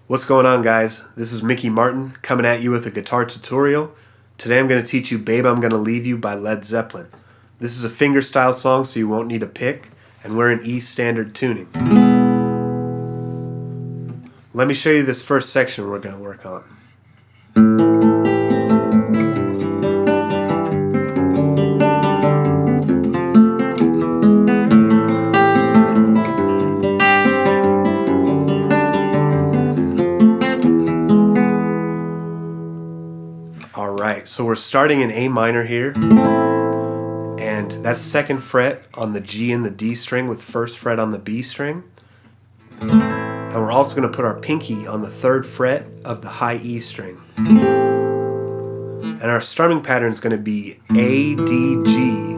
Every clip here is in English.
What's going on, guys? This is Mickey Martin coming at you with a guitar tutorial. Today I'm going to teach you Babe I'm Gonna Leave You by Led Zeppelin. This is a fingerstyle song, so you won't need a pick, and we're in E standard tuning. Let me show you this first section we're going to work on. Alright, so we're starting in A minor here, and that's second fret on the G and the D string with first fret on the B string. And we're also going to put our pinky on the third fret of the high E string. And our strumming pattern is going to be A, D, G,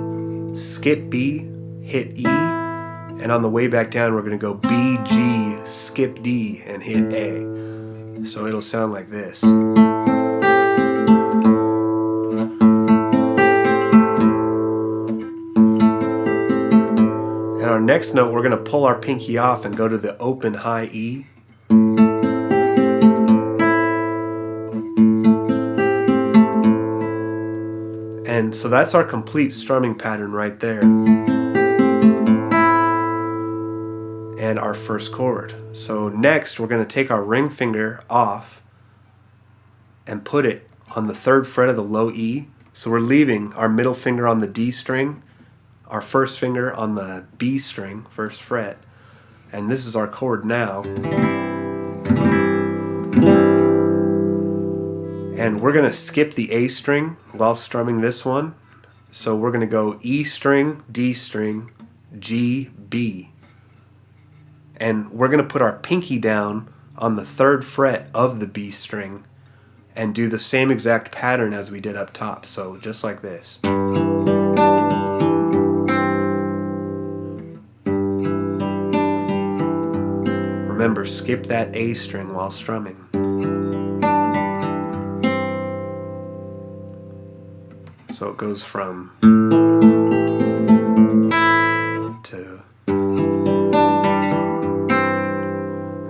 skip B, hit E, and on the way back down we're going to go B, G, skip D, and hit A. So it'll sound like this. And our next note, we're going to pull our pinky off and go to the open high E. And so that's our complete strumming pattern right there. And our first chord. So next, we're going to take our ring finger off and put it on the third fret of the low E. So we're leaving our middle finger on the D string, our first finger on the B string, first fret, and this is our chord now. And we're going to skip the A string while strumming this one. So we're going to go E string, D string, G, B. And we're going to put our pinky down on the third fret of the B string and do the same exact pattern as we did up top. So just like this. Remember, skip that A string while strumming. So it goes from to,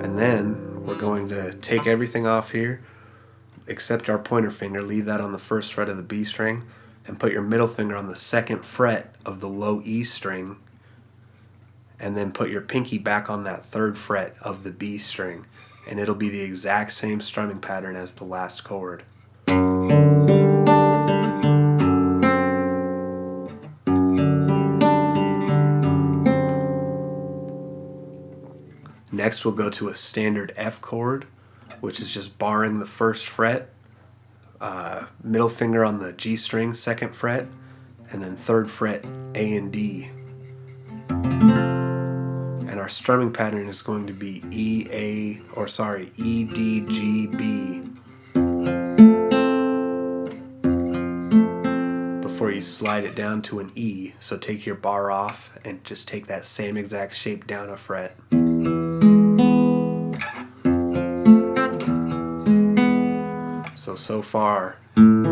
and then we're going to take everything off here except our pointer finger, leave that on the first fret of the B string, and put your middle finger on the second fret of the low E string, and then put your pinky back on that third fret of the B string, and it'll be the exact same strumming pattern as the last chord. Next we'll go to a standard F chord, which is just barring the first fret, middle finger on the G string, second fret, and then third fret A and D. And our strumming pattern is going to be E, D, G, B. Before you slide it down to an E, so take your bar off and just take that same exact shape down a fret. So far. And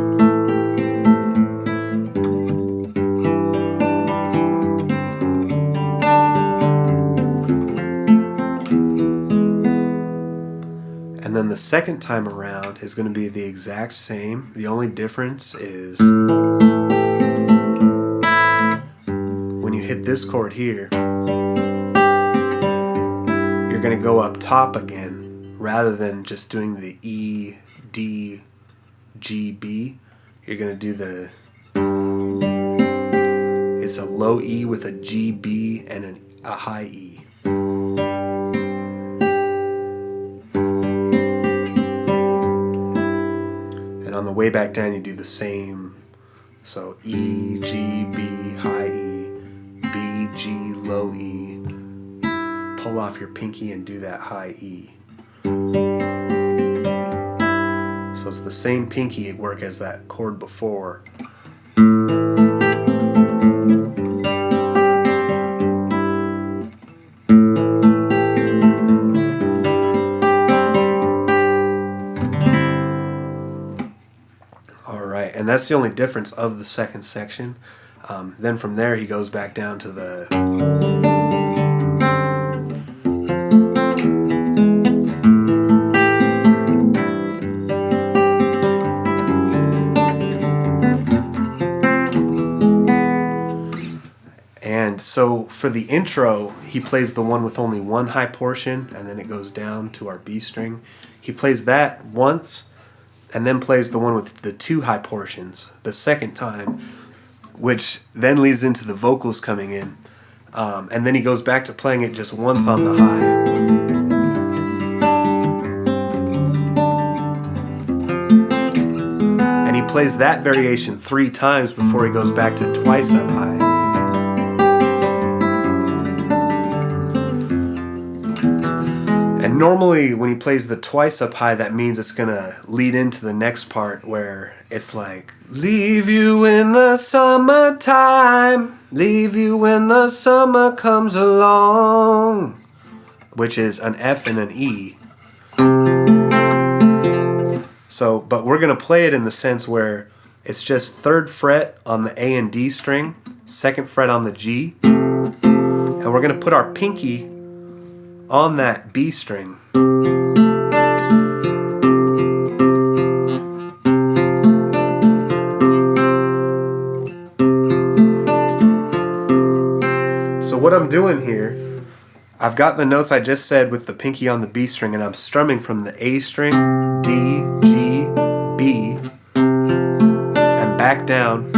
then the second time around is going to be the exact same. The only difference is when you hit this chord here, you're going to go up top again rather than just doing the E, D, G, B. You're going to do it's a low E with a G, B, and a high E. And on the way back down you do the same. So E, G, B, high E, B, G, low E. Pull off your pinky and do that high E. So it's the same pinky work as that chord before. Alright, and that's the only difference of the second section. Then from there he goes back down to the So for the intro, he plays the one with only one high portion, and then it goes down to our B string. He plays that once, and then plays the one with the two high portions the second time, which then leads into the vocals coming in. And then he goes back to playing it just once on the high. And he plays that variation 3 times before he goes back to twice up high. And normally when he plays the twice up high, that means it's gonna lead into the next part where it's like, leave you in the summertime, leave you when the summer comes along, which is an F and an E. So, but we're gonna play it in the sense where it's just 3rd fret on the A and D string, 2nd fret on the G, and we're gonna put our pinky on that B string. So what I'm doing here, I've got the notes I just said with the pinky on the B string, and I'm strumming from the A string, D, G, B, and back down.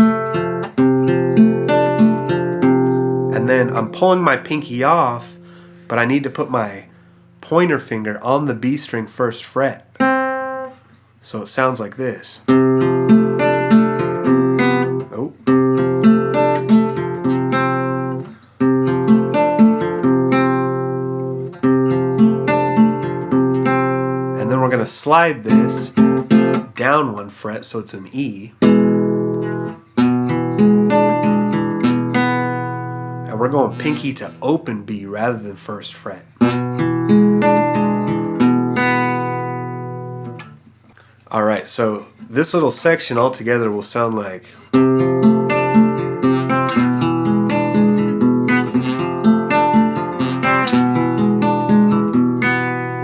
And then I'm pulling my pinky off, but I need to put my pointer finger on the B string 1st fret. So it sounds like this. Oh. And then we're going to slide this down 1 fret so it's an E. We're going pinky to open B rather than 1st fret. Alright, so this little section altogether will sound like,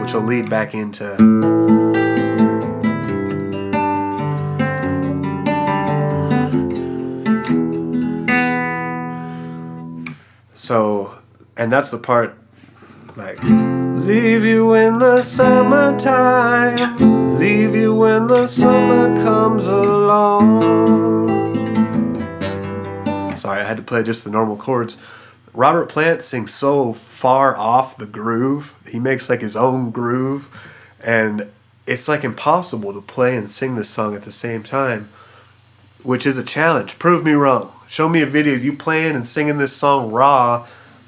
which will lead back into so, and that's the part like, leave you in the summertime, leave you when the summer comes along. Sorry, I had to play just the normal chords. Robert Plant sings so far off the groove. He makes like his own groove, and it's like impossible to play and sing this song at the same time, which is a challenge. Prove me wrong. Show me a video of you playing and singing this song raw,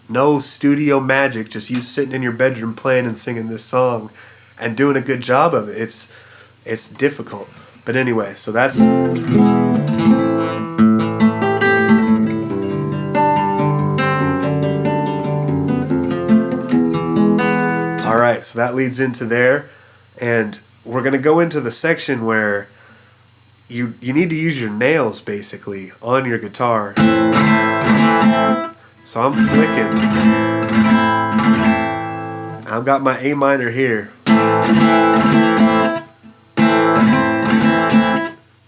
no studio magic, just you sitting in your bedroom playing and singing this song and doing a good job of it. It's difficult. But anyway, so that's... Alright, so that leads into there, and we're going to go into the section where you need to use your nails basically on your guitar. So I'm flicking. I've got my A minor here.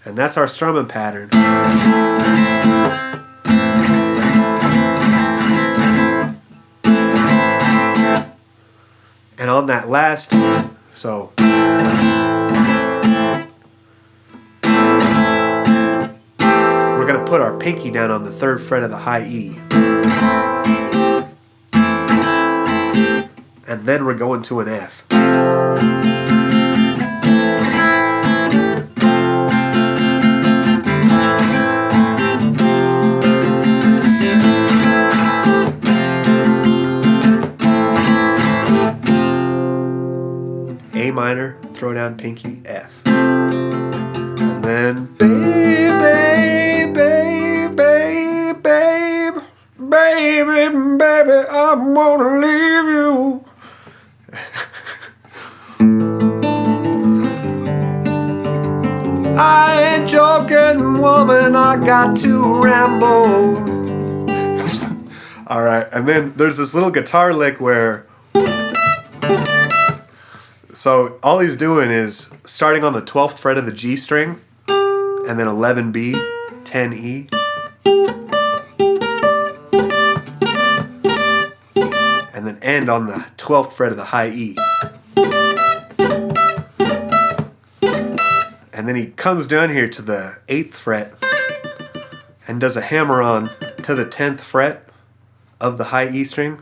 And that's our strumming pattern. And on that last, so we're going to put our pinky down on the 3rd fret of the high E. And then we're going to an F. A minor, throw down pinky, F. And then baby, baby, baby, baby, baby, I wanna leave you. I ain't joking, woman, I got to ramble. Alright, and then there's this little guitar lick where, so all he's doing is starting on the 12th fret of the G string, and then 11B, 10E. then end on the 12th fret of the high E. And then he comes down here to the 8th fret and does a hammer on to the 10th fret of the high E string.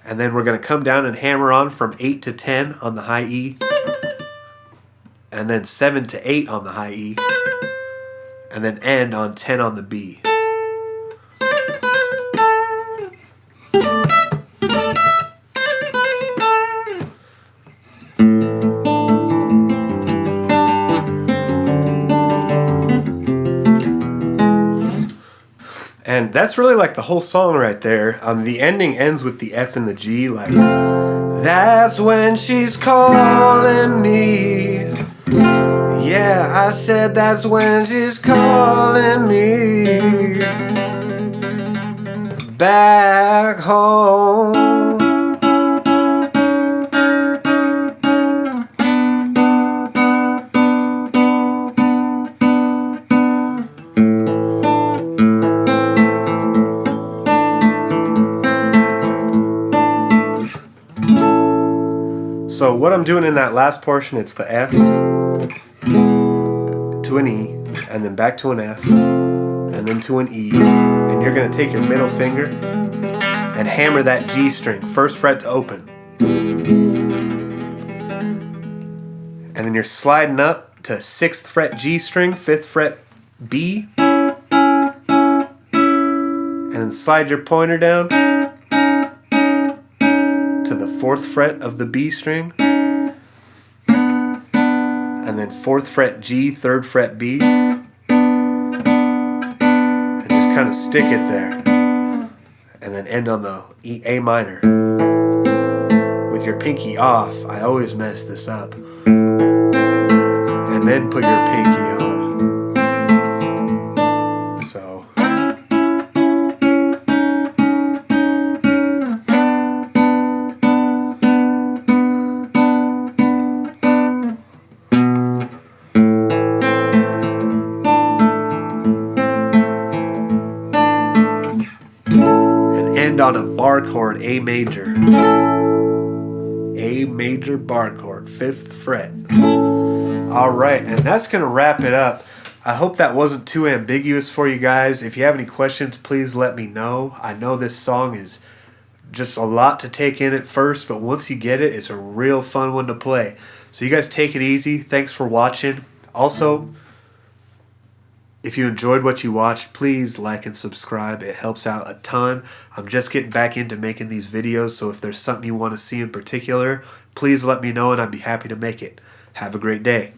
And then we're going to come down and hammer on from 8 to 10 on the high E. And then 7 to 8 on the high E. And then end on 10 on the B. And that's really like the whole song right there. The ending ends with the F and the G, like, that's when she's calling me. Yeah, I said that's when she's calling me back home. So what I'm doing in that last portion, it's the F to an E, and then back to an F, and then to an E, and you're going to take your middle finger and hammer that G string, 1st fret to open. And then you're sliding up to 6th fret G string, 5th fret B, and then slide your pointer down to the 4th fret of the B string, and then 4th fret G, 3rd fret B, and just kind of stick it there, and then end on the A minor with your pinky off. I always mess this up. And then put your pinky on. So end on a bar chord, A major. A major bar chord, 5th fret. Alright, and that's going to wrap it up. I hope that wasn't too ambiguous for you guys. If you have any questions, please let me know. I know this song is just a lot to take in at first, but once you get it, it's a real fun one to play. So you guys take it easy. Thanks for watching. Also, if you enjoyed what you watched, please like and subscribe. It helps out a ton. I'm just getting back into making these videos, so if there's something you want to see in particular, please let me know and I'd be happy to make it. Have a great day.